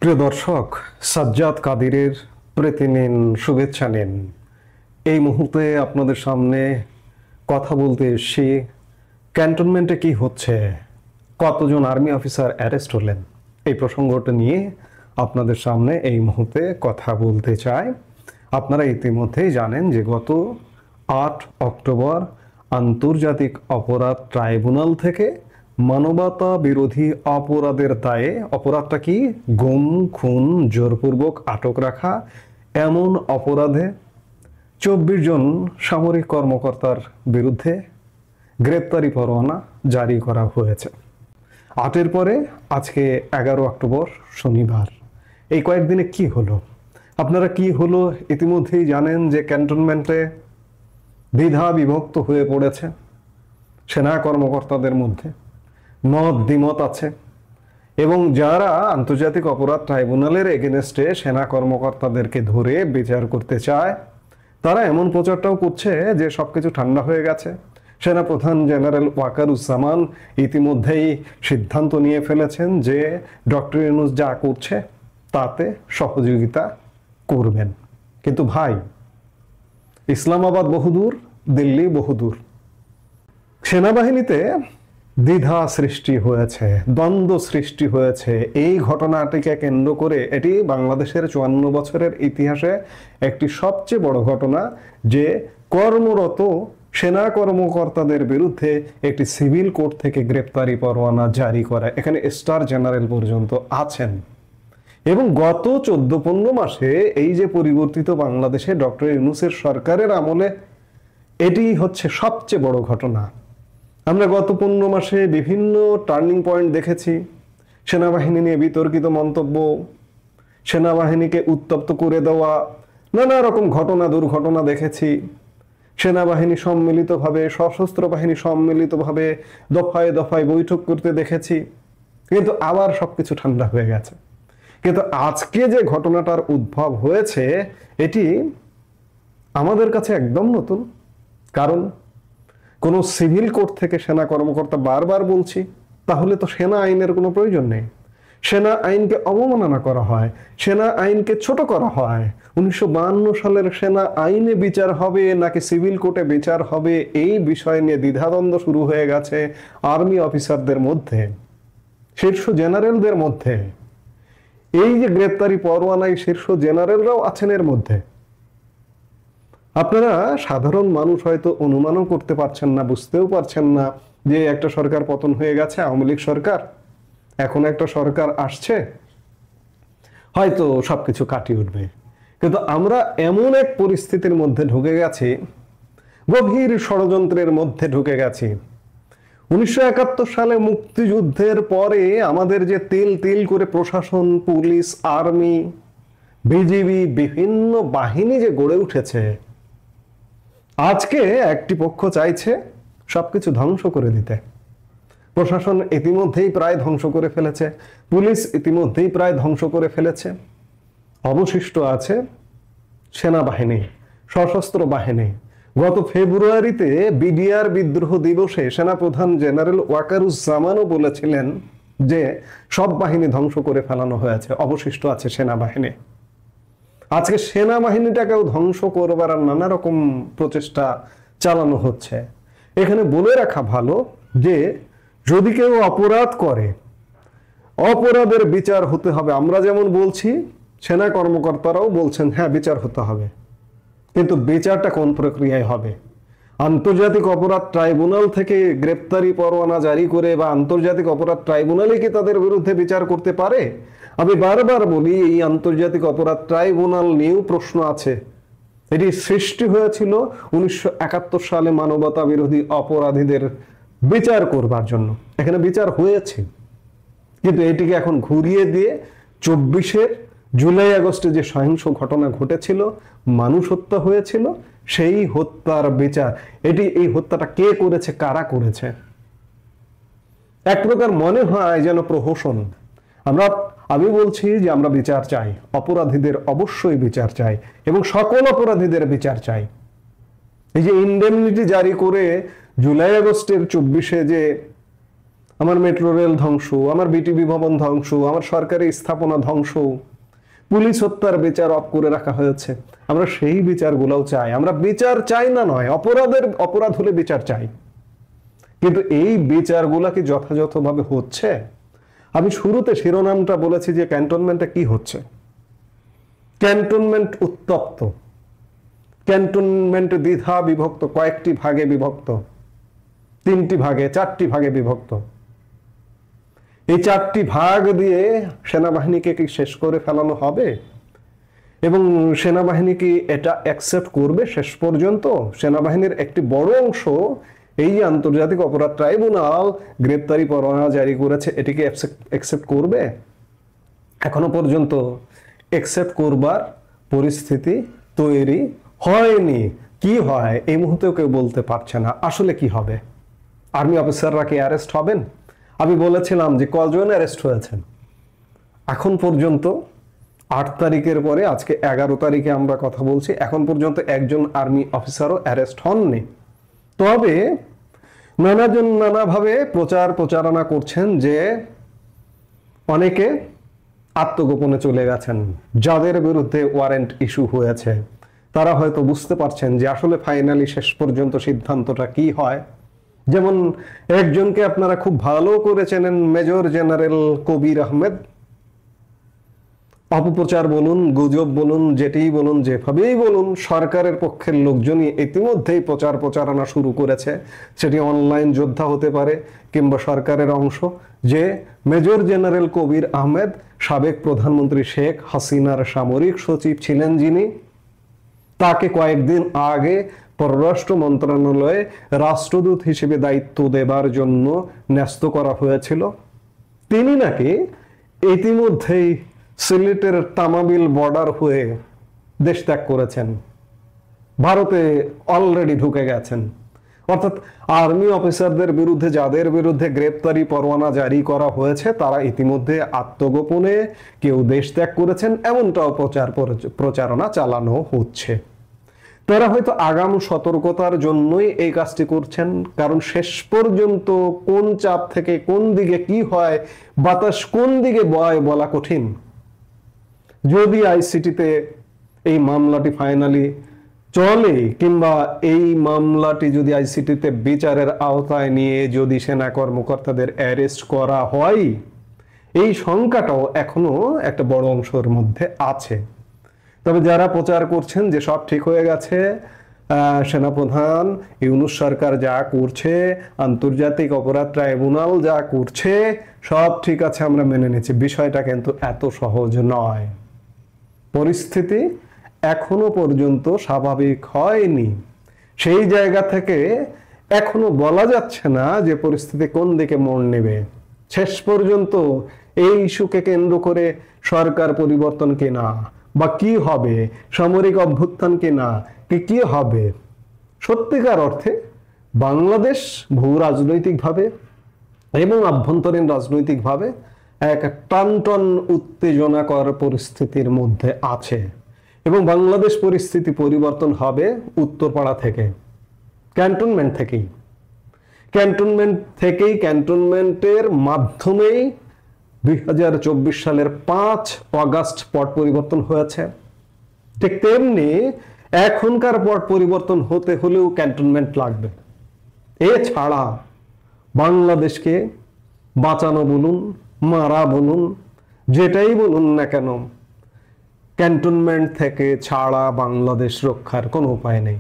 প্রিয় দর্শক, সাজ্জাদ কাদিরের প্রীতি নিন, শুভেচ্ছা নিন। এই মুহূর্তে আপনাদের সামনে কথা বলতে এসেছি ক্যান্টনমেন্টে কি হচ্ছে, কতজন আর্মি অফিসার অ্যারেস্ট হলেন, এই প্রসঙ্গটা নিয়ে আপনাদের সামনে এই মুহূর্তে কথা বলতে চাই। আপনারা ইতিমধ্যেই জানেন যে গত 8 অক্টোবর আন্তর্জাতিক অপরাধ ট্রাইব্যুনাল থেকে মানবতা বিরোধী অপরাধের দায়ে, অপরাধটা কি, গুম, খুন, জোরপূর্বক আটক রাখা, এমন অপরাধে 24 জন সামরিক কর্মকর্তার বিরুদ্ধে গ্রেপ্তারি পরোয়ানা জারি করা হয়েছে। 8-এর পরে আজকে 11 অক্টোবর শনিবার। এই কয়েকদিনে কি হলো, আপনারা কি হলো ইতিমধ্যেই জানেন যে ক্যান্টনমেন্টে দ্বিধা বিভক্ত হয়ে পড়েছে সেনা কর্মকর্তাদের মধ্যে, মত দ্বিমত আছে এবং যারা আন্তর্জাতিক অপরাধ ট্রাইব্যুনালের এগেনস্টে সেনা কর্মকর্তাদেরকে ধরে বিচার করতে চায় তারা এমন প্রচারটাও করছে যে সবকিছু ঠান্ডা হয়ে গেছে। সেনা প্রধান জেনারেল ওয়াকারুজ্জামান ইতিমধ্যেই সিদ্ধান্ত নিয়ে ফেলেছেন যে ডক্টর ইউনূস যা করছে তাতে সহযোগিতা করবেন। কিন্তু ভাই, ইসলামাবাদ বহুদূর, দিল্লি বহুদূর। সেনাবাহিনীতে দ্বিধা সৃষ্টি হয়েছে, দ্বন্দ্ব সৃষ্টি হয়েছে। এই ঘটনাটিকে কেন্দ্র করে এটি বাংলাদেশের 54 বছরের ইতিহাসে একটি সবচেয়ে বড় ঘটনা যে কর্মরত সেনা কর্মকর্তাদের বিরুদ্ধে একটি সিভিল কোর্ট থেকে গ্রেপ্তারি পরোয়ানা জারি করা। এখানে স্টার জেনারেল পর্যন্ত আছেন এবং গত 14-15 মাসে এই যে পরিবর্তিত বাংলাদেশে ডক্টর ইউনূসের সরকারের আমলে এটি হচ্ছে সবচেয়ে বড় ঘটনা। আমরা গত 15 মাসে বিভিন্ন টার্নিং পয়েন্ট দেখেছি। সেনাবাহিনী নিয়ে বিতর্কিত মন্তব্য, সেনাবাহিনীকে উত্তপ্ত করে দেওয়া, নানা রকম ঘটনা দুর্ঘটনা দেখেছি। সেনাবাহিনী সম্মিলিতভাবে, সশস্ত্র বাহিনী সম্মিলিতভাবে দফায় দফায় বৈঠক করতে দেখেছি, কিন্তু আবার সবকিছু ঠান্ডা হয়ে গেছে। কিন্তু আজকে যে ঘটনাটার উদ্ভব হয়েছে এটি আমাদের কাছে একদম নতুন। কারণ কোনো সিভিল কোর্ট থেকে সেনা কর্মকর্তা, বারবার বলছি, তাহলে তো সেনা আইনের কোনো প্রয়োজন নেই। সেনা আইনকে অবমাননা করা হয়, সেনা আইনকে ছোট করা হয়। 1952 সালের সেনা আইনে বিচার হবে নাকি সিভিল কোর্টে বিচার হবে, এই বিষয় নিয়ে দ্বিধাদ্বন্দ্ব শুরু হয়ে গেছে আর্মি অফিসারদের মধ্যে, শীর্ষ জেনারেলদের মধ্যে। এই যে গ্রেপ্তারি পরোয়ানায় শীর্ষ জেনারেলরাও আছেন এর মধ্যে। আপনারা সাধারণ মানুষ হয়তো অনুমানও করতে পারছেন না, বুঝতেও পারছেন না যে একটা সরকার পতন হয়ে গেছে, আওয়ামী লীগ সরকার, এখন একটা সরকার আসছে, হয়তো সবকিছু কাটিয়ে উঠবে। কিন্তু আমরা এমন এক পরিস্থিতির মধ্যে ঢুকে গেছি, গভীর ষড়যন্ত্রের মধ্যে ঢুকে গেছি। 1971 সালে মুক্তিযুদ্ধের পরে আমাদের যে তিল তিল করে প্রশাসন, পুলিশ, আর্মি, বিজিবি, বিভিন্ন বাহিনী যে গড়ে উঠেছে, আজকে একটি পক্ষ চাইছে সবকিছু ধ্বংস করে দিতে। প্রশাসন ইতিমধ্যেই প্রায় ধ্বংস করে ফেলেছে, পুলিশ ইতিমধ্যেই প্রায় ধ্বংস করে ফেলেছে। অবশিষ্ট আছে সেনাবাহিনী, সশস্ত্র বাহিনী। গত ফেব্রুয়ারিতে বিডিআর বিদ্রোহ দিবসে সেনাপ্রধান জেনারেল ওয়াকারুজ্জামানও বলেছিলেন যে সব বাহিনী ধ্বংস করে ফেলানো হয়েছে, অবশিষ্ট আছে সেনাবাহিনী। আজকে সেনাবাহিনীটাকেও ধ্বংস করবার নানা রকম প্রচেষ্টা চালানো হচ্ছে। এখানে বলে রাখা ভালো যে যদি কেউ অপরাধ করে, অপরাধের বিচার হতে হবে। আমরা যেমন বলছি, সেনা কর্মকর্তারাও বলছেন হ্যাঁ বিচার হতে হবে, কিন্তু বিচারটা কোন প্রক্রিয়ায় হবে? আন্তর্জাতিক অপরাধ ট্রাইব্যুনাল থেকে গ্রেপ্তারি পরোয়ানা জারি করে বা আন্তর্জাতিক অপরাধ ট্রাইব্যুনালে কি তাদের বিরুদ্ধে বিচার করতে পারে? আমি বারবার বলি, এই আন্তর্জাতিক অপরাধ ট্রাইব্যুনাল নিয়েও প্রশ্ন আছে। এটি সৃষ্টি হয়েছিল 1971 সালে মানবতা বিরোধী অপরাধীদের বিচার করবার জন্য। এখানে বিচার হয়েছে, কিন্তু এটিকে এখন ঘুরিয়ে দিয়ে 24-এর জুলাই আগস্টে যে সহিংস ঘটনা ঘটেছিল, মানুষ হত্যা হয়েছিল, সেই হত্যার বিচার। এই হত্যাটা কে করেছে, কারা করেছে? এক প্রকার মনে হয় যেন প্রহসন। আমি বলছি যে আমরা বিচার চাই, অপরাধীদের অবশ্যই বিচার চাই এবং সকল অপরাধীদের বিচার চাই। এই যে ইনডেমনিটি জারি করে জুলাই আগস্টের 24-এ যে আমার মেট্রো রেল ধ্বংস, আমার বিটিভি ভবন ধ্বংস, আমার সরকারি স্থাপনা ধ্বংস, পুলিশ হত্যার বিচার অফ করে রাখা হয়েছে। আমরা সেই বিচারগুলোও চাই। আমরা বিচার চাই না নয়, অপরাধ হলে বিচার চাই, কিন্তু এই বিচারগুলা কি যথাযথভাবে হচ্ছে? আমি শুরুতে শিরোনামটা বলেছি যে ক্যান্টনমেন্টে কি হচ্ছে। ক্যান্টনমেন্ট উত্তপ্ত, ক্যান্টনমেন্ট দ্বিধা বিভক্ত, কয়েকটি ভাগে বিভক্ত, 3টি ভাগে 4টি ভাগে বিভক্ত। এই 4টি ভাগ দিয়ে সেনাবাহিনীকে কি শেষ করে ফেলানো হবে? এবং সেনাবাহিনী কি এটা অ্যাকসেপ্ট করবে শেষ পর্যন্ত? সেনাবাহিনীর একটি বড় অংশ এই যে আন্তর্জাতিক অপরাধ ট্রাইব্যুনাল গ্রেপ্তারি পরোয়ানা জারি করেছে, এটিকে অ্যাকসেপ্ট করবে? এখনো পর্যন্ত অ্যাকসেপ্ট করবার পরিস্থিতি তৈরি হয়নি। কি হয় এই মুহূর্তেও কেউ বলতে পারছে না। আসলে কি হবে? আর্মি অফিসাররা কি অ্যারেস্ট হবেন? আমি বলেছিলাম যে কজন অ্যারেস্ট হয়েছেন এখন পর্যন্ত। 8 তারিখের পরে আজকে 11 তারিখে আমরা কথা বলছি, এখন পর্যন্ত একজন আর্মি অফিসারও অ্যারেস্ট হননি। তবে নানাজন নানাভাবে প্রচারণা করছেন যে অনেকে আত্মগোপনে চলে গেছেন। যাদের বিরুদ্ধে ওয়ারেন্ট ইস্যু হয়েছে তারা হয়তো বুঝতে পারছেন যে আসলে ফাইনালি শেষ পর্যন্ত সিদ্ধান্তটা কি হয়। যেমন একজনকে আপনারা খুব ভালো করে চেনেন, মেজর জেনারেল কবির আহমেদ। অপপ্রচার বলুন, গুজব বলুন, যেটিই বলুন, যেভাবেই বলুন, সরকারের পক্ষের লোকজনই ইতিমধ্যেই প্রচারণা শুরু করেছে। সেটি অনলাইন যোদ্ধা হতে পারে কিংবা সরকারের অংশ, যে মেজর জেনারেল কবির আহমেদ সাবেক প্রধানমন্ত্রী শেখ হাসিনার সামরিক সচিব ছিলেন যিনি, তাকে কয়েকদিন আগে পররাষ্ট্র মন্ত্রণালয়ে রাষ্ট্রদূত হিসেবে দায়িত্ব দেবার জন্য ন্যস্ত করা হয়েছিল। তিনি নাকি ইতিমধ্যেই সিলেটের তামাবিল বর্ডার হয়ে দেশ ত্যাগ করেছেন, ভারতে অলরেডি ঢুকে গেছেন। অর্থাৎ আর্মি অফিসারদের বিরুদ্ধে, যাদের বিরুদ্ধে গ্রেপ্তারি পরোয়ানা জারি করা হয়েছে, তারা ইতিমধ্যে আত্মগোপনে কেউ দেশ ত্যাগ করেছেন, এমনটাও প্রচারণা চালানো হচ্ছে। তারা হয়তো আগাম সতর্কতার জন্যই এই কাজটি করছেন, কারণ শেষ পর্যন্ত কোন চাপ থেকে কোন দিকে কি হয়, বাতাস কোন দিকে বয় বলা কঠিন। যদি আইসিটিতে এই মামলাটি ফাইনালি চলে, কিংবা এই মামলাটি যদি আইসিটিতে বিচারের আওতায় নিয়ে যদি সেনা কর্মকর্তাদের অ্যারেস্ট করা হয়, এই সংখ্যাটাও এখনো একটা বড় অংশের মধ্যে আছে। তবে যারা প্রচার করছেন যে সব ঠিক হয়ে গেছে, সেনাপ্রধান ইউনূস সরকার যা করছে, আন্তর্জাতিক অপরাধ ট্রাইব্যুনাল যা করছে, সব ঠিক আছে, আমরা মেনে নিচ্ছি, বিষয়টা কিন্তু এত সহজ নয়। পরিস্থিতি এখনো পর্যন্ত স্বাভাবিক হয়নি। সেই জায়গা থেকে এখনো বলা যাচ্ছে না যে পরিস্থিতি কোন দিকে মোড় নেবে। শেষ পর্যন্ত এই ইস্যুকে কেন্দ্র করে সরকার পরিবর্তন কিনা বা কি হবে, সামরিক অভ্যুত্থান কিনা, কি হবে, সত্যিকার অর্থে বাংলাদেশ ভূ রাজনৈতিকভাবে এবং আভ্যন্তরীণ রাজনৈতিকভাবে এক টানটন উত্তেজনাকর পরিস্থিতির মধ্যে আছে। এবং বাংলাদেশ পরিস্থিতি পরিবর্তন হবে উত্তরপাড়া থেকে, ক্যান্টনমেন্ট থেকেই, ক্যান্টনমেন্টের মাধ্যমেই 2024 সালের 5 অগাস্ট পট পরিবর্তন হয়েছে। ঠিক তেমনি এখনকার পট পরিবর্তন হতে হলেও ক্যান্টনমেন্ট লাগবে। এছাড়া বাংলাদেশকে বাঁচানো বলুন, মারা বলুন, যেটাই বলুন না কেন, ক্যান্টনমেন্ট থেকে ছাড়া বাংলাদেশ রক্ষার কোনো উপায় নেই।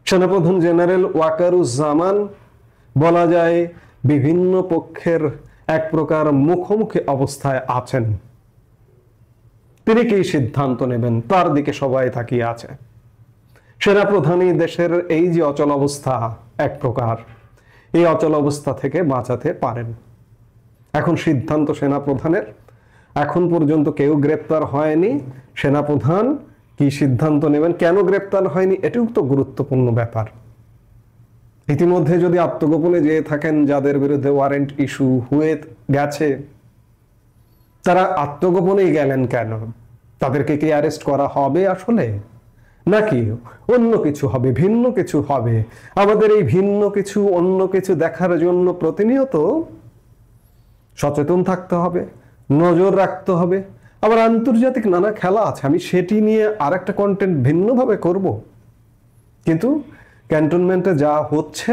সেনাপ্রধান জেনারেল ওয়াকারুজ্জামান বলা যায় বিভিন্ন পক্ষের এক প্রকার মুখোমুখি অবস্থায় আছেন। তিনি কি সিদ্ধান্ত নেবেন তার দিকে সবাই তাকিয়ে আছে। সেনাপ্রধানই দেশের এই যে অচল অবস্থা, এক প্রকার এই অচল অবস্থা থেকে বাঁচাতে পারেন। এখন সিদ্ধান্ত সেনাপ্রধানের। এখন পর্যন্ত কেউ গ্রেপ্তার হয়নি। সেনাপ্রধান কি সিদ্ধান্ত নেবেন, কেন গ্রেপ্তার হয়নি, এটিও তো গুরুত্বপূর্ণ ব্যাপার। ইতিমধ্যে যদি আত্মগোপনে যেয়ে থাকেন, যাদের বিরুদ্ধে ওয়ারেন্ট ইস্যু হয়ে গেছে, তারা আত্মগোপনেই গেলেন কেন? তাদেরকে কি অ্যারেস্ট করা হবে আসলে, নাকি অন্য কিছু হবে, ভিন্ন কিছু হবে? আমাদের এই ভিন্ন কিছু, অন্য কিছু দেখার জন্য প্রতিনিয়ত সচেতন থাকতে হবে, নজর রাখতে হবে। আবার আন্তর্জাতিক নানা খেলা আছে, আমি সেটি নিয়ে আর একটা কন্টেন্ট ভিন্নভাবে করব। কিন্তু ক্যান্টনমেন্টে যা হচ্ছে,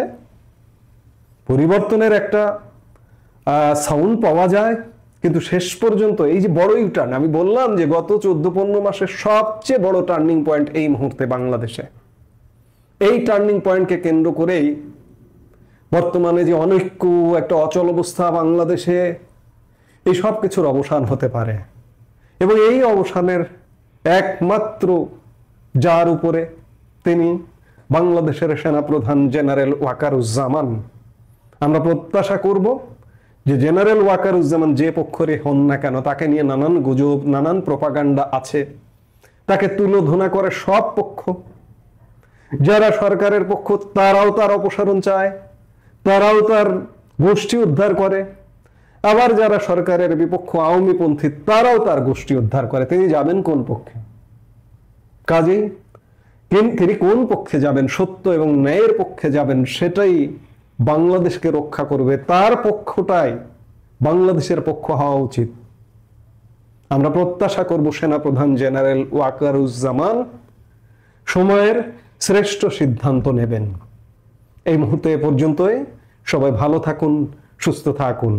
পরিবর্তনের একটা সাউন্ড পাওয়া যায়, কিন্তু শেষ পর্যন্ত এই যে বড় ইউটার্ন, আমি বললাম যে গত 14-15 মাসের সবচেয়ে বড় টার্নিং পয়েন্ট এই মুহূর্তে বাংলাদেশে। এই টার্নিং পয়েন্টকে কেন্দ্র করেই বর্তমানে যে অনৈক্য, একটা অচল অবস্থা বাংলাদেশে, এই সব কিছুর অবসান হতে পারে। এবং এই অবসানের একমাত্র যার উপরে, তিনি বাংলাদেশের সেনাপ্রধান জেনারেল ওয়াকারুজ্জামান। আমরা প্রত্যাশা করব যে জেনারেল ওয়াকারুজ্জামান যে পক্ষরে হন না কেন, তাকে নিয়ে নানান গুজব, নানান প্রপাগান্ডা আছে, তাকে তুলোধনা করে সব পক্ষ। যারা সরকারের পক্ষ তারাও তার অপসারণ চায়, তারাও তার গোষ্ঠী উদ্ধার করে। আবার যারা সরকারের বিপক্ষ আওয়ামীপন্থী, তারাও তার গোষ্ঠী উদ্ধার করে। তিনি যাবেন কোন পক্ষে? কাজেই তিনি কোন পক্ষে যাবেন, সত্য এবং ন্যায়ের পক্ষে যাবেন, সেটাই বাংলাদেশকে রক্ষা করবে। তার পক্ষটাই বাংলাদেশের পক্ষ হওয়া উচিত। আমরা প্রত্যাশা করব সেনাপ্রধান জেনারেল ওয়াকারুজ্জামান সময়ের শ্রেষ্ঠ সিদ্ধান্ত নেবেন। এই মুহূর্তে পর্যন্তই সবাই ভালো থাকুন, সুস্থ থাকুন।